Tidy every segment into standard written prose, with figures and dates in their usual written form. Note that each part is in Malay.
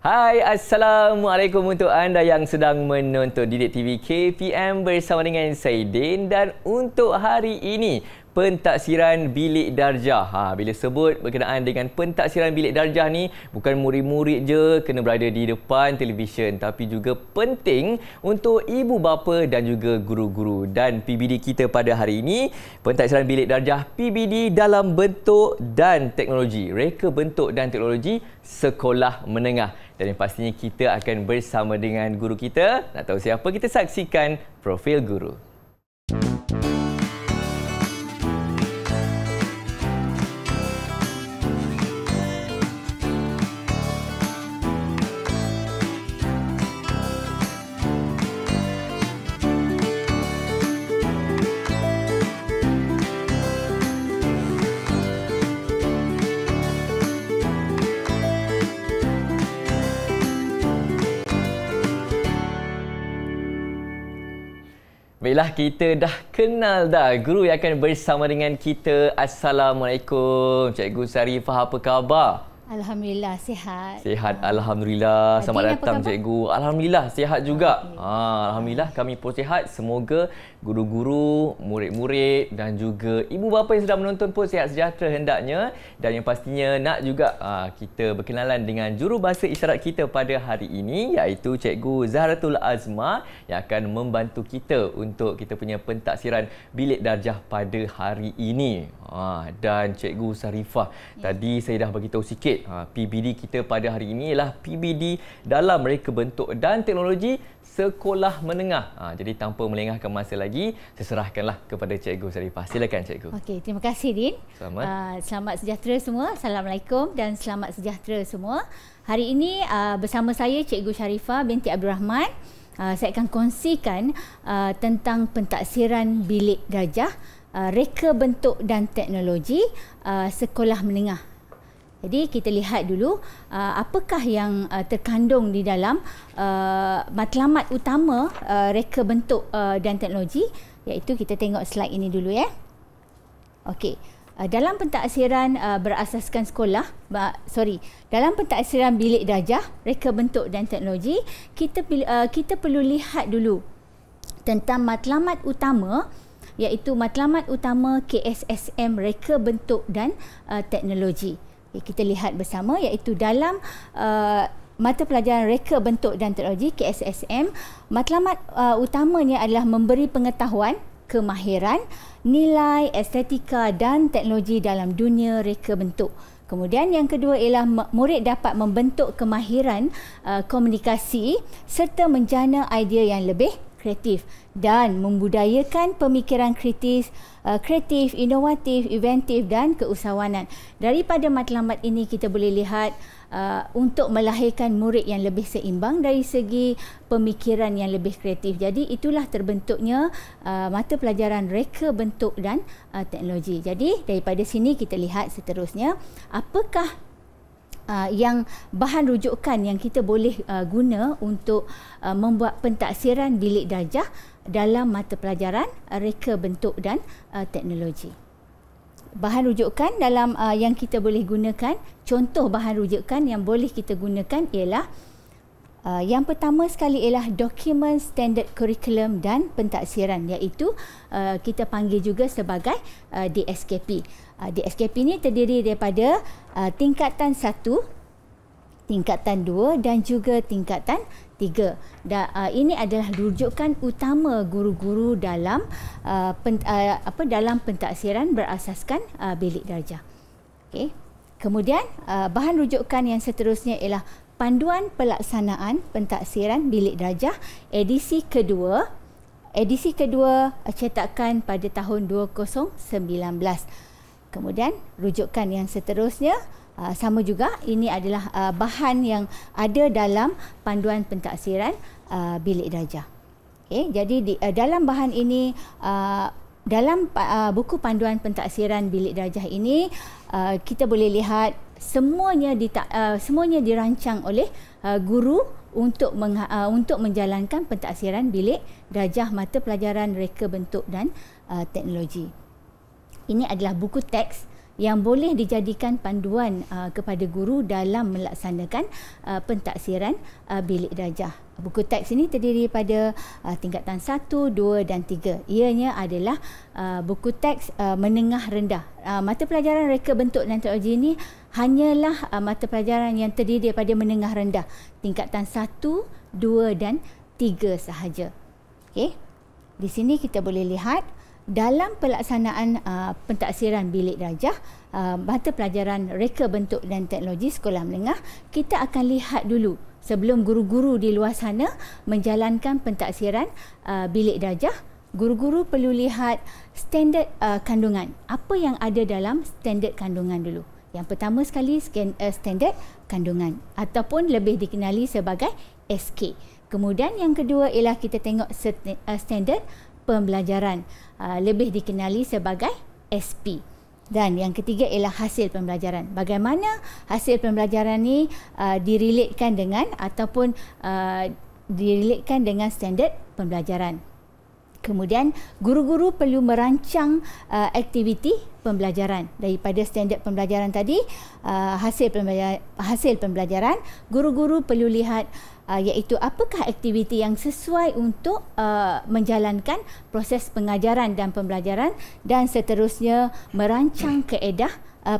Hai, Assalamualaikum untuk anda yang sedang menonton Didik TV KPM bersama dengan saya Din. Dan untuk hari ini, pentaksiran bilik darjah. Bila sebut berkenaan dengan pentaksiran bilik darjah ni, bukan murid-murid je kena berada di depan televisyen, tapi juga penting untuk ibu bapa dan juga guru-guru. Dan PBD kita pada hari ini, pentaksiran bilik darjah PBD dalam bentuk dan teknologi, reka bentuk dan teknologi sekolah menengah. Dan yang pastinya kita akan bersama dengan guru kita. Nak tahu siapa? Kita saksikan profil guru. Baiklah, kita dah kenal dah guru yang akan bersama dengan kita. Assalamualaikum, Cikgu Sarifah, apa khabar? Alhamdulillah, sihat. Sihat, Alhamdulillah. Selamat datang, Cikgu. Alhamdulillah, sihat juga. Okay. Alhamdulillah, kami pun sihat. Semoga guru-guru, murid-murid dan juga ibu bapa yang sedang menonton pun sihat sejahtera hendaknya. Dan yang pastinya nak juga kita berkenalan dengan jurubahasa isyarat kita pada hari ini, iaitu Cikgu Zahratul Azma yang akan membantu kita untuk kita punya pentaksiran bilik darjah pada hari ini. Dan Cikgu Sarifah, tadi saya dah beritahu sikit, PBD kita pada hari ini ialah PBD dalam reka bentuk dan teknologi sekolah menengah. Jadi tanpa melengahkan masa lagi, saya serahkanlah kepada Cikgu Sarifah. Silakan, Cikgu. Okey, terima kasih, Din. Selamat sejahtera semua. Assalamualaikum dan selamat sejahtera semua. Hari ini bersama saya Cikgu Sharifah binti Abdul Rahman. Saya akan kongsikan tentang pentaksiran bilik darjah, reka bentuk dan teknologi sekolah menengah. Jadi kita lihat dulu apakah yang terkandung di dalam matlamat utama reka bentuk dan teknologi, iaitu kita tengok slide ini dulu ya. Okey. Dalam pentaksiran berasaskan sekolah, dalam pentaksiran bilik darjah, reka bentuk dan teknologi, kita perlu lihat dulu tentang matlamat utama, iaitu matlamat utama KSSM reka bentuk dan teknologi. Kita lihat bersama, iaitu dalam mata pelajaran reka bentuk dan teknologi KSSM, matlamat utamanya adalah memberi pengetahuan, kemahiran, nilai, estetika dan teknologi dalam dunia reka bentuk. Kemudian yang kedua ialah murid dapat membentuk kemahiran komunikasi serta menjana idea yang lebih kreatif dan membudayakan pemikiran kreatif, inovatif, inventif dan keusahawanan. Daripada matlamat ini kita boleh lihat untuk melahirkan murid yang lebih seimbang dari segi pemikiran yang lebih kreatif. Jadi itulah terbentuknya mata pelajaran reka bentuk dan teknologi. Jadi daripada sini kita lihat seterusnya apakah yang bahan rujukan yang kita boleh guna untuk membuat pentaksiran bilik darjah dalam mata pelajaran reka bentuk dan teknologi. Bahan rujukan dalam yang kita boleh gunakan, contoh bahan rujukan yang boleh kita gunakan ialah yang pertama sekali ialah dokumen standard kurikulum dan pentaksiran, iaitu kita panggil juga sebagai DSKP. DSKP ini terdiri daripada tingkatan 1, tingkatan 2 dan juga tingkatan 3. Ini adalah rujukan utama guru-guru dalam dalam pentaksiran berasaskan bilik darjah. Okey. Kemudian bahan rujukan yang seterusnya ialah panduan pelaksanaan pentaksiran bilik darjah edisi kedua. Edisi kedua cetakan pada tahun 2019. Kemudian rujukan yang seterusnya sama juga, ini adalah bahan yang ada dalam panduan pentaksiran bilik darjah. Okay, jadi dalam bahan ini, dalam buku panduan pentaksiran bilik darjah ini, kita boleh lihat semuanya dirancang oleh guru untuk menjalankan pentaksiran bilik darjah mata pelajaran reka bentuk dan teknologi. Ini adalah buku teks yang boleh dijadikan panduan kepada guru dalam melaksanakan pentaksiran bilik darjah. Buku teks ini terdiri pada tingkatan 1, 2 dan 3. Ianya adalah buku teks menengah rendah. Mata pelajaran reka bentuk dan teknologi ini hanyalah mata pelajaran yang terdiri daripada menengah rendah. Tingkatan 1, 2 dan 3 sahaja. Okey. Di sini kita boleh lihat dalam pelaksanaan pentaksiran bilik darjah, mata pelajaran reka bentuk dan teknologi sekolah menengah, kita akan lihat dulu sebelum guru-guru di luar sana menjalankan pentaksiran bilik darjah, guru-guru perlu lihat standard kandungan. Apa yang ada dalam standard kandungan dulu. Yang pertama sekali standard kandungan ataupun lebih dikenali sebagai SK. Kemudian yang kedua ialah kita tengok standard pembelajaran, lebih dikenali sebagai SP. Dan yang ketiga ialah hasil pembelajaran. Bagaimana hasil pembelajaran ni direlatekan dengan ataupun direlatekan dengan standard pembelajaran. Kemudian guru-guru perlu merancang aktiviti pembelajaran daripada standard pembelajaran tadi, hasil pembelajaran. Guru-guru perlu lihat iaitu apakah aktiviti yang sesuai untuk menjalankan proses pengajaran dan pembelajaran, dan seterusnya merancang kaedah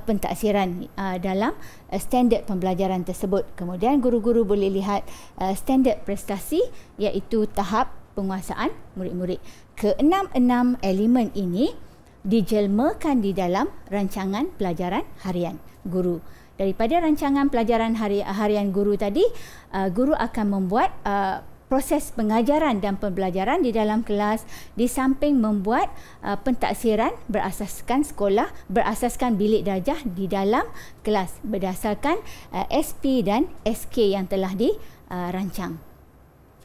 pentaksiran dalam standard pembelajaran tersebut. Kemudian guru-guru boleh lihat standard prestasi iaitu tahap penguasaan murid-murid. Keenam-enam elemen ini dijelmakan di dalam rancangan pelajaran harian guru. Daripada rancangan pelajaran harian guru tadi, guru akan membuat proses pengajaran dan pembelajaran di dalam kelas, di samping membuat pentaksiran berasaskan bilik darjah di dalam kelas berdasarkan SP dan SK yang telah dirancang.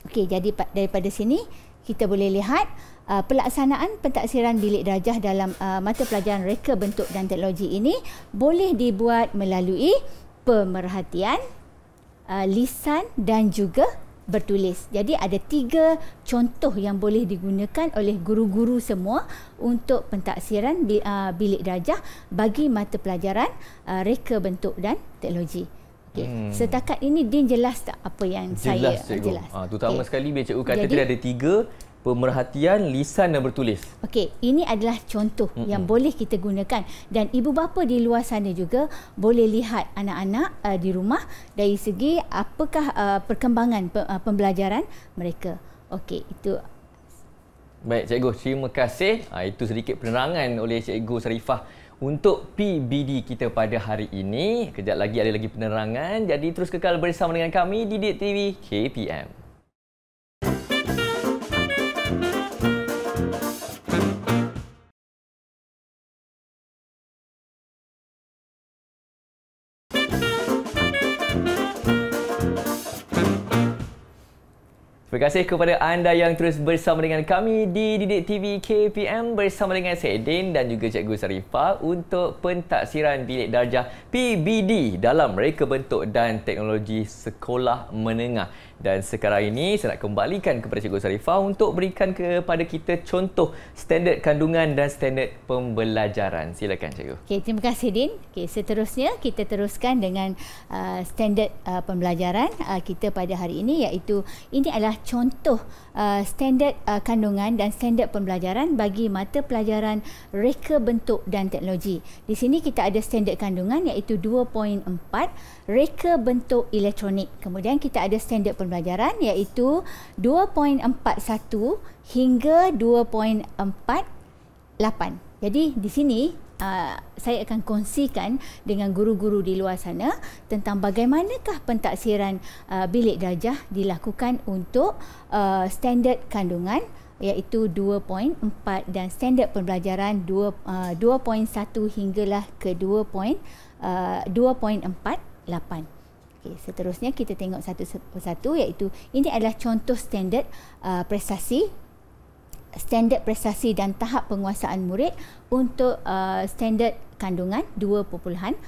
Okey, jadi daripada sini kita boleh lihat pelaksanaan pentaksiran bilik darjah dalam mata pelajaran reka bentuk dan teknologi ini boleh dibuat melalui pemerhatian, lisan dan juga bertulis. Jadi ada 3 contoh yang boleh digunakan oleh guru-guru semua untuk pentaksiran bilik darjah bagi mata pelajaran reka bentuk dan teknologi. Okay. Setakat ini Din jelas tak apa yang saya jelas? Terutama sekali bila cikgu kata tadi ada 3, pemerhatian, lisan dan bertulis. Okey, ini adalah contoh yang boleh kita gunakan, dan ibu bapa di luar sana juga boleh lihat anak-anak di rumah dari segi apakah perkembangan pembelajaran mereka. Okey, itu. Baik cikgu, terima kasih. Itu sedikit penerangan oleh Cikgu Sharifah untuk PBD kita pada hari ini. Kejap lagi ada lagi penerangan. Jadi terus kekal bersama dengan kami di Didik TV KPM. Terima kasih kepada anda yang terus bersama dengan kami di Didik TV KPM bersama dengan saya Din dan juga Cikgu Sharifah untuk pentaksiran bilik darjah PBD dalam reka bentuk dan teknologi sekolah menengah. Dan sekarang ini saya nak kembalikan kepada Cikgu Sharifah untuk berikan kepada kita contoh standard kandungan dan standard pembelajaran. Silakan Cikgu. Okay, terima kasih Din. Okay, seterusnya kita teruskan dengan standard pembelajaran kita pada hari ini, iaitu ini adalah contoh standard kandungan dan standard pembelajaran bagi mata pelajaran reka bentuk dan teknologi. Di sini kita ada standard kandungan iaitu 2.4 reka bentuk elektronik. Kemudian kita ada standard pembelajaran iaitu 2.41 hingga 2.48. Jadi di sini saya akan kongsikan dengan guru-guru di luar sana tentang bagaimanakah pentaksiran bilik darjah dilakukan untuk standard kandungan iaitu 2.4 dan standard pembelajaran 2.1 hinggalah ke 2.48. Okay, seterusnya kita tengok satu persatu, iaitu ini adalah contoh standard prestasi dan tahap penguasaan murid untuk standard kandungan 2.4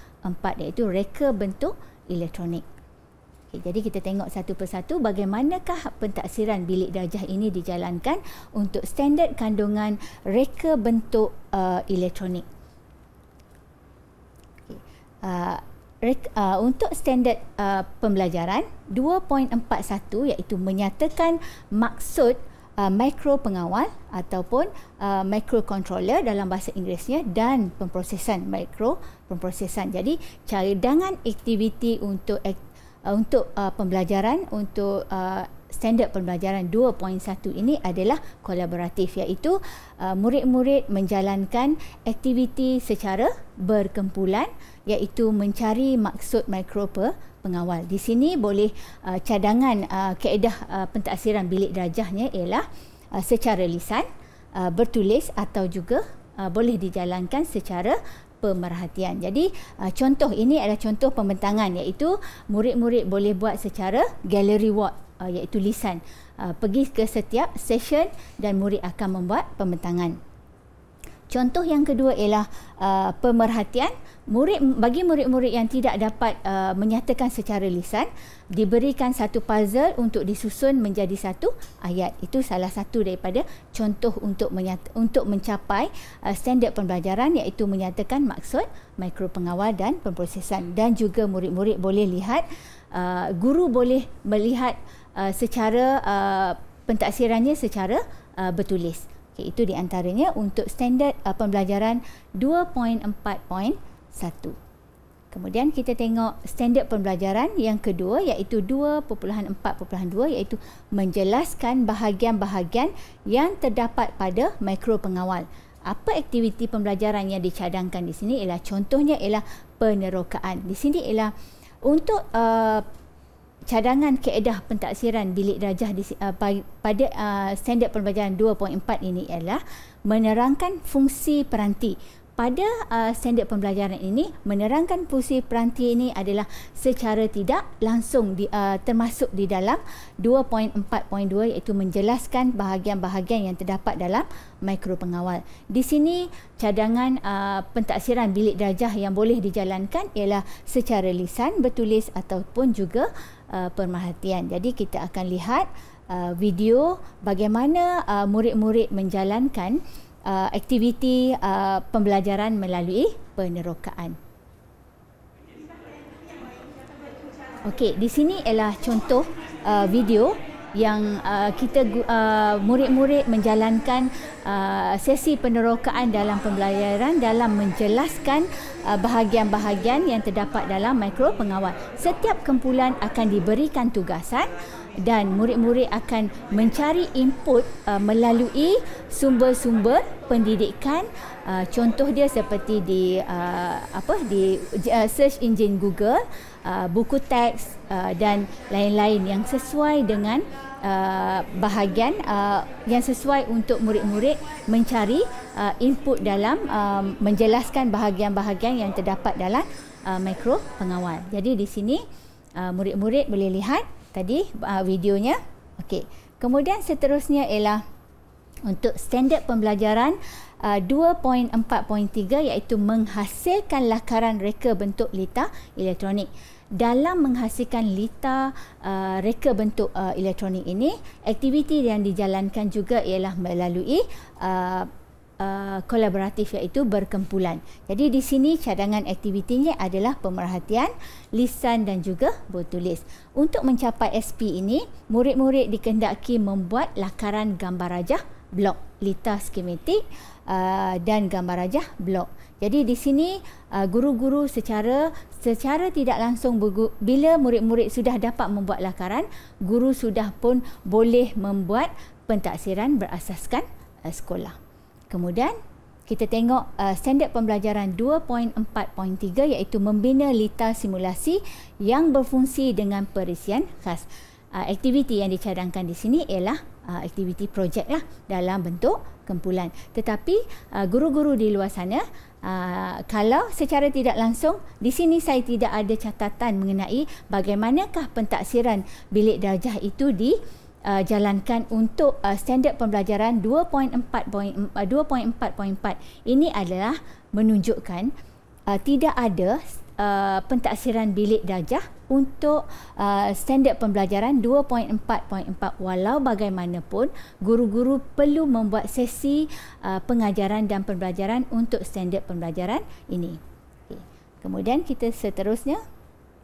iaitu reka bentuk elektronik. Okay, jadi kita tengok satu persatu bagaimanakah pentaksiran bilik darjah ini dijalankan untuk standard kandungan reka bentuk elektronik. untuk standard pembelajaran 2.41 iaitu menyatakan maksud mikro pengawal ataupun microcontroller dalam bahasa Inggerisnya dan pemprosesan pemprosesan. Jadi cadangan aktiviti untuk pembelajaran untuk standard pembelajaran 2.1 ini adalah kolaboratif, iaitu murid-murid menjalankan aktiviti secara berkumpulan, iaitu mencari maksud mikro pengawal. Di sini boleh cadangan kaedah pentaksiran bilik darjahnya ialah secara lisan, bertulis atau juga boleh dijalankan secara pemerhatian. Jadi contoh ini adalah contoh pembentangan, iaitu murid-murid boleh buat secara gallery walk, iaitu lisan. Pergi ke setiap session dan murid akan membuat pembentangan. Contoh yang kedua ialah pemerhatian. Bagi murid-murid yang tidak dapat menyatakan secara lisan, diberikan satu puzzle untuk disusun menjadi satu ayat. Itu salah satu daripada contoh untuk mencapai standard pembelajaran, iaitu menyatakan maksud mikro pengawal dan pemprosesan. Dan juga murid-murid boleh lihat, guru boleh melihat secara pentaksirannya secara bertulis. Okay, itu di antaranya untuk standard pembelajaran 2.4.1. Kemudian kita tengok standard pembelajaran yang kedua, iaitu 2.4.2, iaitu menjelaskan bahagian-bahagian yang terdapat pada mikro pengawal. Apa aktiviti pembelajaran yang dicadangkan di sini ialah contohnya ialah penerokaan. Di sini ialah untuk cadangan kaedah pentaksiran bilik darjah pada standard pembelajaran 2.4 ini ialah menerangkan fungsi peranti. Pada standard pembelajaran ini, menerangkan fungsi peranti ini adalah secara tidak langsung termasuk di dalam 2.4.2, iaitu menjelaskan bahagian-bahagian yang terdapat dalam mikro pengawal. Di sini cadangan pentaksiran bilik darjah yang boleh dijalankan ialah secara lisan, bertulis ataupun juga pemerhatian. Jadi kita akan lihat video bagaimana murid-murid menjalankan aktiviti pembelajaran melalui penerokaan. Okey, di sini ialah contoh video yang kita murid-murid menjalankan sesi penerokaan dalam pembelajaran dalam menjelaskan bahagian-bahagian yang terdapat dalam mikro pengawal. Setiap kumpulan akan diberikan tugasan dan murid-murid akan mencari input melalui sumber-sumber pendidikan. Contoh dia seperti di search engine Google, buku teks dan lain-lain yang sesuai dengan bahagian yang sesuai untuk murid-murid mencari input dalam menjelaskan bahagian-bahagian yang terdapat dalam mikro pengawal. Jadi di sini murid-murid boleh lihat tadi videonya. Okey. Kemudian seterusnya ialah untuk standard pembelajaran 2.4.3, iaitu menghasilkan lakaran reka bentuk lita elektronik. Dalam menghasilkan lita reka bentuk elektronik ini, aktiviti yang dijalankan juga ialah melalui kolaboratif, iaitu berkumpulan. Jadi di sini cadangan aktivitinya adalah pemerhatian, lisan dan juga bertulis. Untuk mencapai SP ini, murid-murid dikehendaki membuat lakaran gambar rajah blok, lita skematik dan gambar rajah blok. Jadi di sini guru-guru secara tidak langsung bila murid-murid sudah dapat membuat lakaran, guru sudah pun boleh membuat pentaksiran berasaskan sekolah. Kemudian kita tengok standard pembelajaran 2.4.3, iaitu membina lita simulasi yang berfungsi dengan perisian khas. Aktiviti yang dicadangkan di sini ialah aktiviti projek lah dalam bentuk kumpulan. Tetapi guru-guru di luar sana, kalau secara tidak langsung, di sini saya tidak ada catatan mengenai bagaimanakah pentaksiran bilik darjah itu dijalankan untuk standard pembelajaran 2.4.4. Ini adalah menunjukkan tidak ada pentaksiran bilik darjah untuk standard pembelajaran 2.4.4. Walau bagaimanapun, guru-guru perlu membuat sesi pengajaran dan pembelajaran untuk standard pembelajaran ini. Okay. Kemudian kita seterusnya.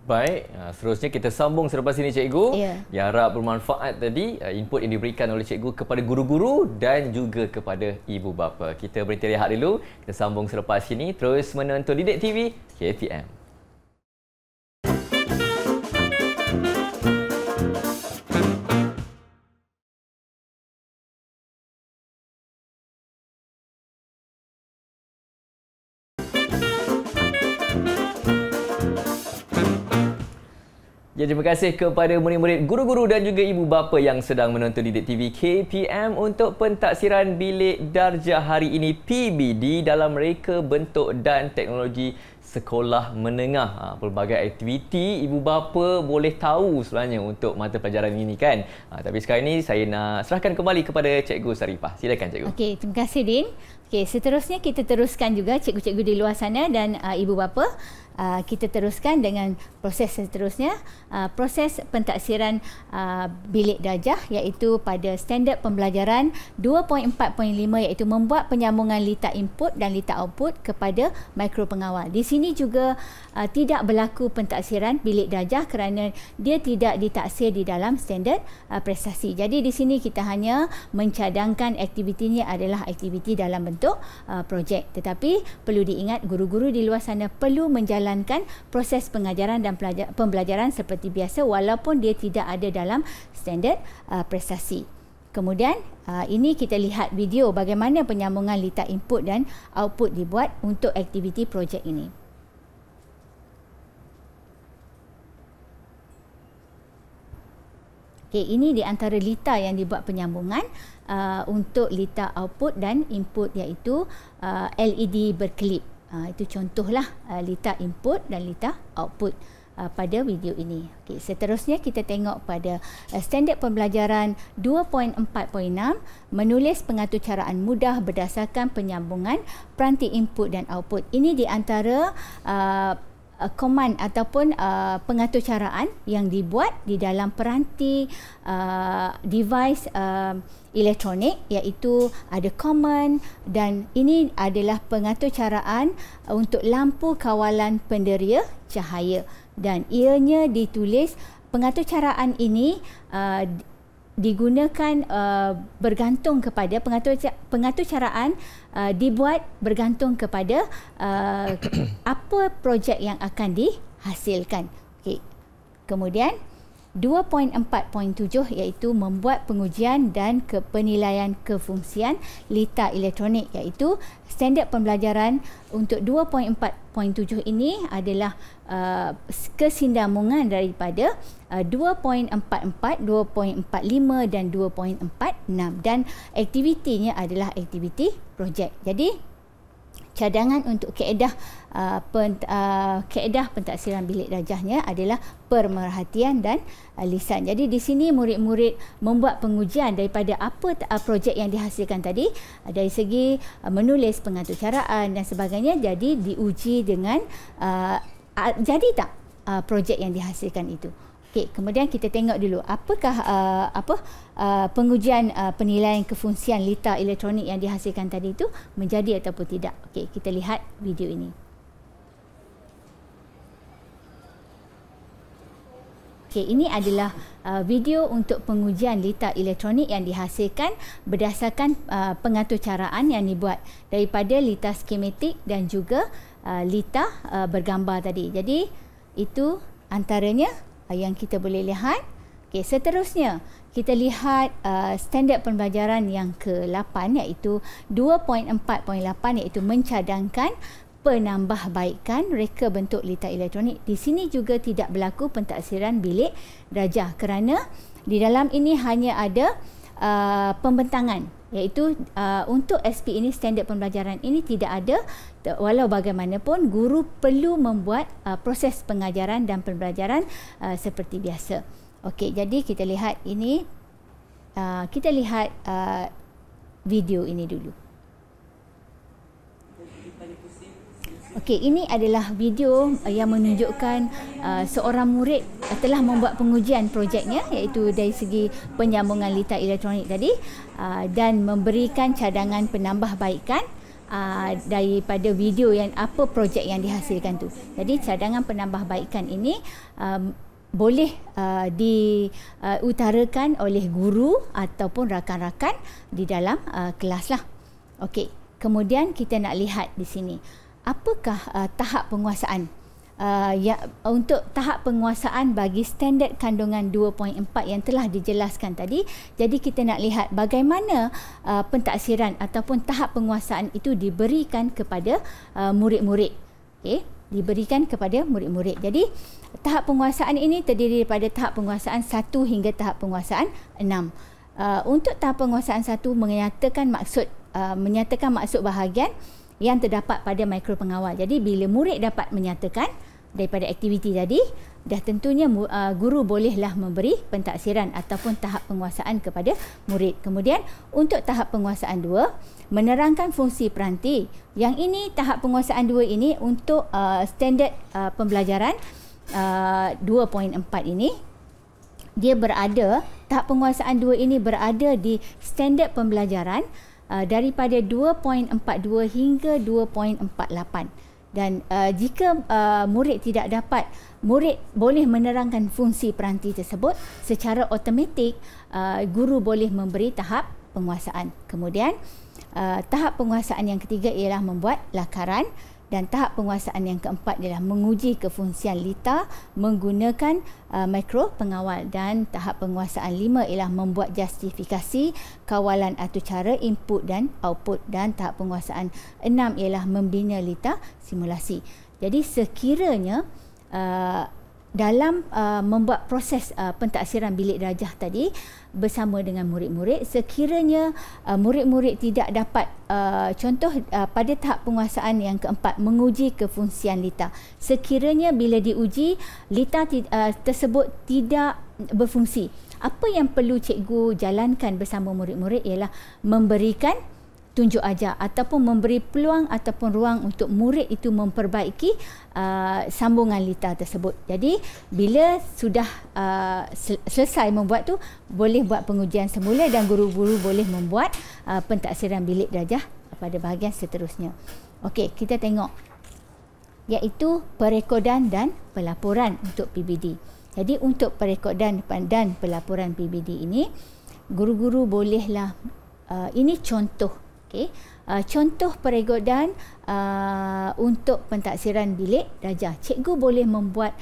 Baik, seterusnya kita sambung selepas ini cikgu. Yang harap bermanfaat tadi input yang diberikan oleh cikgu kepada guru-guru dan juga kepada ibu bapa. Kita berhenti rehat dulu. Kita sambung selepas ini terus menonton Didik TV KPM. Ya, terima kasih kepada murid-murid, guru-guru dan juga ibu bapa yang sedang menonton Didik TV KPM untuk pentaksiran bilik darjah hari ini PBD dalam reka bentuk dan teknologi sekolah menengah. Pelbagai aktiviti ibu bapa boleh tahu sebenarnya untuk mata pelajaran ini kan. Tapi sekarang ini saya nak serahkan kembali kepada Cikgu Sarifah. Silakan Cikgu. Okey, terima kasih Din. Okey, seterusnya kita teruskan juga cikgu-cikgu di luar sana dan ibu bapa. Kita teruskan dengan proses seterusnya, proses pentaksiran bilik darjah iaitu pada standard pembelajaran 2.4.5 iaitu membuat penyambungan litar input dan litar output kepada mikro pengawal. Di sini juga tidak berlaku pentaksiran bilik darjah kerana dia tidak ditaksir di dalam standard prestasi. Jadi di sini kita hanya mencadangkan aktivitinya adalah aktiviti dalam bentuk projek. Tetapi perlu diingat guru-guru di luar sana perlu menjalankan proses pengajaran dan pembelajaran seperti biasa walaupun dia tidak ada dalam standard prestasi. Kemudian ini kita lihat video bagaimana penyambungan litar input dan output dibuat untuk aktiviti projek ini. Okey, ini di antara litar yang dibuat penyambungan untuk litar output dan input iaitu LED berkelip. Itu contohlah litar input dan litar output pada video ini. Okey, seterusnya kita tengok pada standard pembelajaran 2.4.6 menulis pengaturcaraan mudah berdasarkan penyambungan peranti input dan output. Ini di antara command ataupun pengaturcaraan yang dibuat di dalam peranti device elektronik iaitu ada command dan ini adalah pengaturcaraan untuk lampu kawalan penderia cahaya dan ianya ditulis pengaturcaraan ini digunakan bergantung kepada pengaturcaraan dibuat bergantung kepada apa projek yang akan dihasilkan. Okey. Kemudian 2.4.7 iaitu membuat pengujian dan penilaian kefungsian litar elektronik iaitu standard pembelajaran untuk 2.4.7 ini adalah kesinambungan daripada 2.44, 2.45 dan 2.46 dan aktivitinya adalah aktiviti projek. Jadi cadangan untuk kaedah pentaksiran bilik darjahnya adalah pemerhatian dan lisan. Jadi di sini murid-murid membuat pengujian daripada apa projek yang dihasilkan tadi dari segi menulis pengaturcaraan dan sebagainya. Jadi diuji dengan jadi tak projek yang dihasilkan itu. Okey, kemudian kita tengok dulu apakah pengujian penilaian kefungsian litar elektronik yang dihasilkan tadi itu menjadi ataupun tidak. Okey, kita lihat video ini. Okey, ini adalah video untuk pengujian litar elektronik yang dihasilkan berdasarkan pengaturcaraan yang dibuat daripada litar skematik dan juga litar bergambar tadi. Jadi itu antaranya yang kita boleh lihat. Okey, seterusnya kita lihat standard pembelajaran yang ke-8 iaitu 2.4.8 iaitu mencadangkan penambahbaikan reka bentuk litar elektronik. Di sini juga tidak berlaku pentaksiran bilik darjah kerana di dalam ini hanya ada pembentangan iaitu untuk SP ini standard pembelajaran ini tidak ada. Walau bagaimanapun guru perlu membuat proses pengajaran dan pembelajaran seperti biasa. Okey, jadi kita lihat ini kita lihat video ini dulu. Okey, ini adalah video yang menunjukkan seorang murid telah membuat pengujian projeknya iaitu dari segi penyambungan litar elektronik tadi dan memberikan cadangan penambahbaikan daripada video yang apa projek yang dihasilkan tu. Jadi cadangan penambahbaikan ini boleh diutarakan oleh guru ataupun rakan-rakan di dalam kelas lah. Okey, kemudian kita nak lihat di sini apakah tahap penguasaan. Untuk tahap penguasaan bagi standard kandungan 2.4 yang telah dijelaskan tadi. Jadi kita nak lihat bagaimana pentaksiran ataupun tahap penguasaan itu diberikan kepada murid-murid. Okay? Diberikan kepada murid-murid. Jadi tahap penguasaan ini terdiri daripada tahap penguasaan 1 hingga tahap penguasaan 6. Untuk tahap penguasaan 1 menyatakan maksud bahagian yang terdapat pada mikro pengawal. Jadi bila murid dapat menyatakan daripada aktiviti tadi, dah tentunya guru bolehlah memberi pentaksiran ataupun tahap penguasaan kepada murid. Kemudian untuk tahap penguasaan 2, menerangkan fungsi peranti. Yang ini tahap penguasaan 2 ini untuk standard pembelajaran 2.4 ini, dia berada, tahap penguasaan 2 ini berada di standard pembelajaran daripada 2.42 hingga 2.48. Dan jika murid tidak dapat, murid boleh menerangkan fungsi peranti tersebut, secara automatik guru boleh memberi tahap penguasaan. Kemudian tahap penguasaan yang ketiga ialah membuat lakaran, dan tahap penguasaan yang keempat ialah menguji kefungsian lita menggunakan mikro pengawal, dan tahap penguasaan 5 ialah membuat justifikasi kawalan atau cara input dan output, dan tahap penguasaan 6 ialah membina lita simulasi. Jadi sekiranya dalam membuat proses pentaksiran bilik darjah tadi bersama dengan murid-murid, sekiranya murid-murid tidak dapat contoh pada tahap penguasaan yang keempat, menguji kefungsian lita, sekiranya bila diuji lita tersebut tidak berfungsi, apa yang perlu cikgu jalankan bersama murid-murid ialah memberikan tunjuk ajar ataupun memberi peluang ataupun ruang untuk murid itu memperbaiki sambungan lita tersebut. Jadi bila sudah selesai membuat tu, boleh buat pengujian semula dan guru-guru boleh membuat pentaksiran bilik darjah pada bahagian seterusnya. Okey, kita tengok iaitu perekodan dan pelaporan untuk PBD. Jadi untuk perekodan dan pelaporan PBD ini, guru-guru bolehlah ini contoh. Okay. Contoh perekodan untuk pentaksiran bilik darjah. Cikgu boleh membuat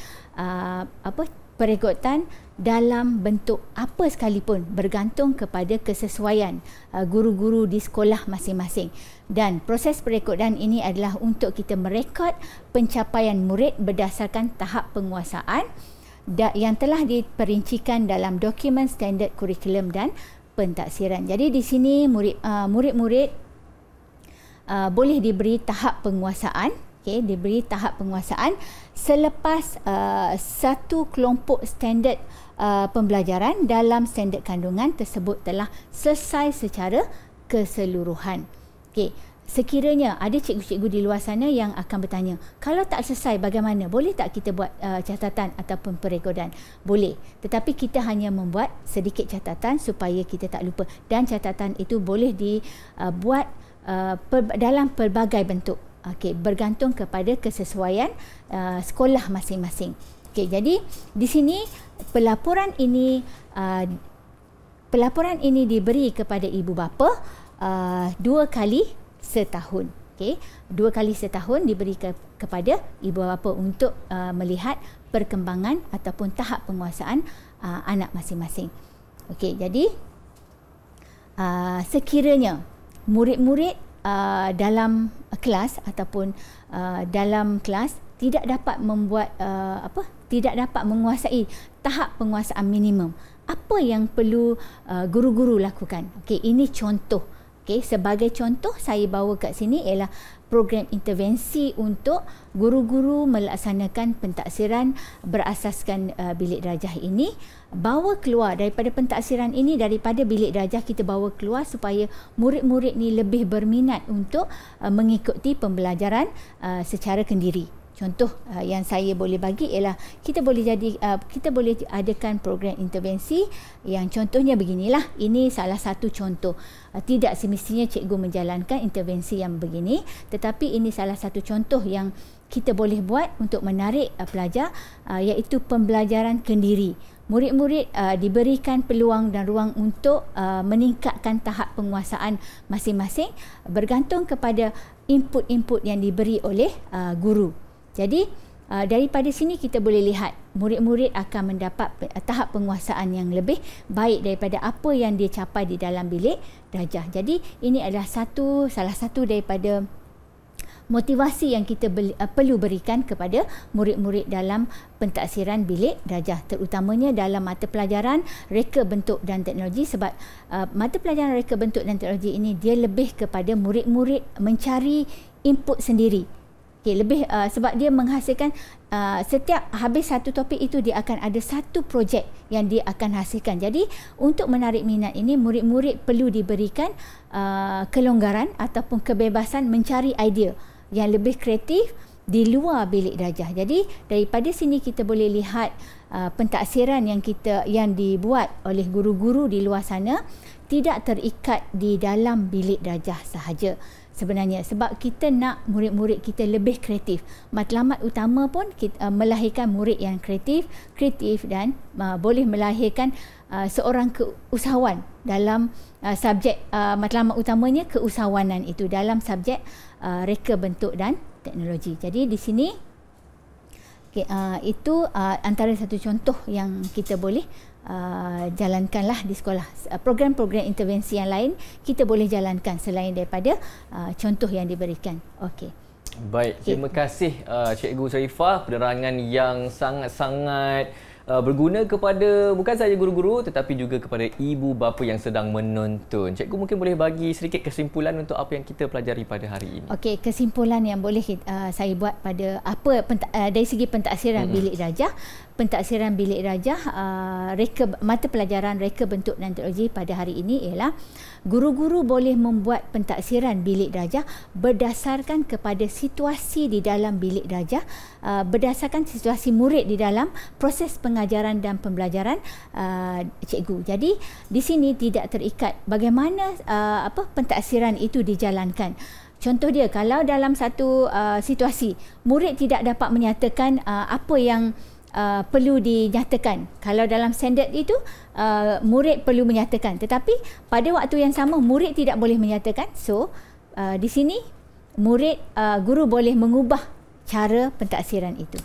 perekodan dalam bentuk apa sekalipun, bergantung kepada kesesuaian guru-guru di sekolah masing-masing. Dan proses perekodan ini adalah untuk kita merekod pencapaian murid berdasarkan tahap penguasaan yang telah diperincikan dalam dokumen standard kurikulum dan pentaksiran. Jadi di sini murid-murid boleh diberi tahap penguasaan, diberi tahap penguasaan selepas satu kelompok standard pembelajaran dalam standard kandungan tersebut telah selesai secara keseluruhan. Sekiranya ada cikgu-cikgu di luar sana yang akan bertanya, kalau tak selesai bagaimana? Boleh tak kita buat catatan ataupun perekodan? Boleh. Tetapi kita hanya membuat sedikit catatan supaya kita tak lupa. Dan catatan itu boleh dibuat dalam pelbagai bentuk. Bergantung kepada kesesuaian sekolah masing-masing. Jadi di sini pelaporan ini diberi kepada ibu bapa 2 kali setahun. 2 kali setahun diberi kepada ibu bapa untuk melihat perkembangan ataupun tahap penguasaan anak masing-masing. Jadi sekiranya murid-murid dalam kelas ataupun dalam kelas tidak dapat membuat tidak dapat menguasai tahap penguasaan minimum, apa yang perlu guru-guru lakukan? Ini contoh. Sebagai contoh saya bawa kat sini ialah program intervensi untuk guru-guru melaksanakan pentaksiran berasaskan bilik darjah ini. Bawa keluar daripada pentaksiran ini, daripada bilik darjah kita bawa keluar supaya murid-murid ni lebih berminat untuk mengikuti pembelajaran secara kendiri. Contoh yang saya boleh bagi ialah kita boleh adakan program intervensi yang contohnya beginilah. Ini salah satu contoh. Tidak semestinya cikgu menjalankan intervensi yang begini, tetapi ini salah satu contoh yang kita boleh buat untuk menarik pelajar, iaitu pembelajaran kendiri. Murid-murid diberikan peluang dan ruang untuk meningkatkan tahap penguasaan masing-masing bergantung kepada input-input yang diberi oleh guru. Jadi daripada sini kita boleh lihat murid-murid akan mendapat tahap penguasaan yang lebih baik daripada apa yang dia capai di dalam bilik darjah. Jadi ini adalah salah satu daripada motivasi yang kita perlu berikan kepada murid-murid dalam pentaksiran bilik darjah, terutamanya dalam mata pelajaran reka bentuk dan teknologi, sebab mata pelajaran reka bentuk dan teknologi ini dia lebih kepada murid-murid mencari input sendiri. Lebih sebab dia menghasilkan setiap habis satu topik itu dia akan ada satu projek yang dia akan hasilkan. Jadi untuk menarik minat ini, murid-murid perlu diberikan kelonggaran ataupun kebebasan mencari idea yang lebih kreatif di luar bilik darjah. Jadi daripada sini kita boleh lihat pentaksiran yang dibuat oleh guru-guru di luar sana tidak terikat di dalam bilik darjah sahaja sebenarnya, sebab kita nak murid-murid kita lebih kreatif. Matlamat utama pun kita melahirkan murid yang kreatif dan boleh melahirkan seorang keusahawan dalam subjek matlamat utamanya keusahawanan itu dalam subjek reka bentuk dan teknologi. Jadi di sini itu antara satu contoh yang kita boleh jalankanlah di sekolah. Program-program intervensi yang lain kita boleh jalankan selain daripada contoh yang diberikan. Okey. Baik, terima kasih Cikgu Sharifah, penerangan yang sangat-sangat berguna kepada bukan sahaja guru-guru tetapi juga kepada ibu bapa yang sedang menonton. Cikgu mungkin boleh bagi sedikit kesimpulan untuk apa yang kita pelajari pada hari ini. Okey, kesimpulan yang boleh saya buat pada dari segi pentaksiran bilik darjah. Pentaksiran bilik darjah mata pelajaran reka bentuk dan teknologi pada hari ini ialah guru-guru boleh membuat pentaksiran bilik darjah berdasarkan kepada situasi di dalam bilik darjah, berdasarkan situasi murid di dalam proses pengajaran dan pembelajaran cikgu. Jadi di sini tidak terikat bagaimana pentaksiran itu dijalankan. Contoh dia, kalau dalam satu situasi murid tidak dapat menyatakan apa yang perlu dinyatakan. Kalau dalam standard itu murid perlu menyatakan, tetapi pada waktu yang sama murid tidak boleh menyatakan. So di sini guru boleh mengubah cara pentaksiran itu.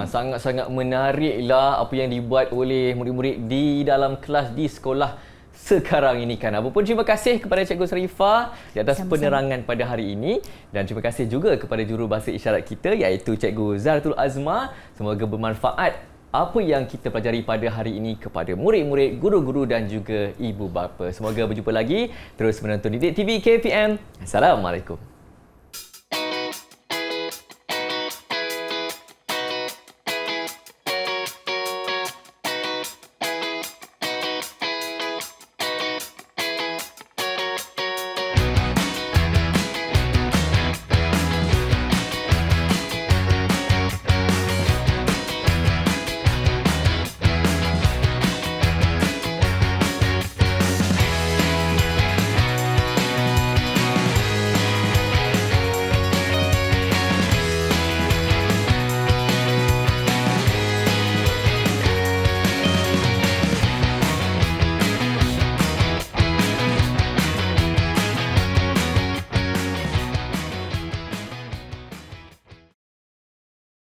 Sangat-sangat menariklah apa yang dibuat oleh murid-murid di dalam kelas di sekolah sekarang ini kan. Apapun, terima kasih kepada Cikgu Sharifah di atas penerangan pada hari ini, dan terima kasih juga kepada juru bahasa isyarat kita iaitu Cikgu Zaratul Azma. Semoga bermanfaat apa yang kita pelajari pada hari ini kepada murid-murid, guru-guru dan juga ibu bapa. Semoga berjumpa lagi. Terus menonton Didik TV KPM. Assalamualaikum.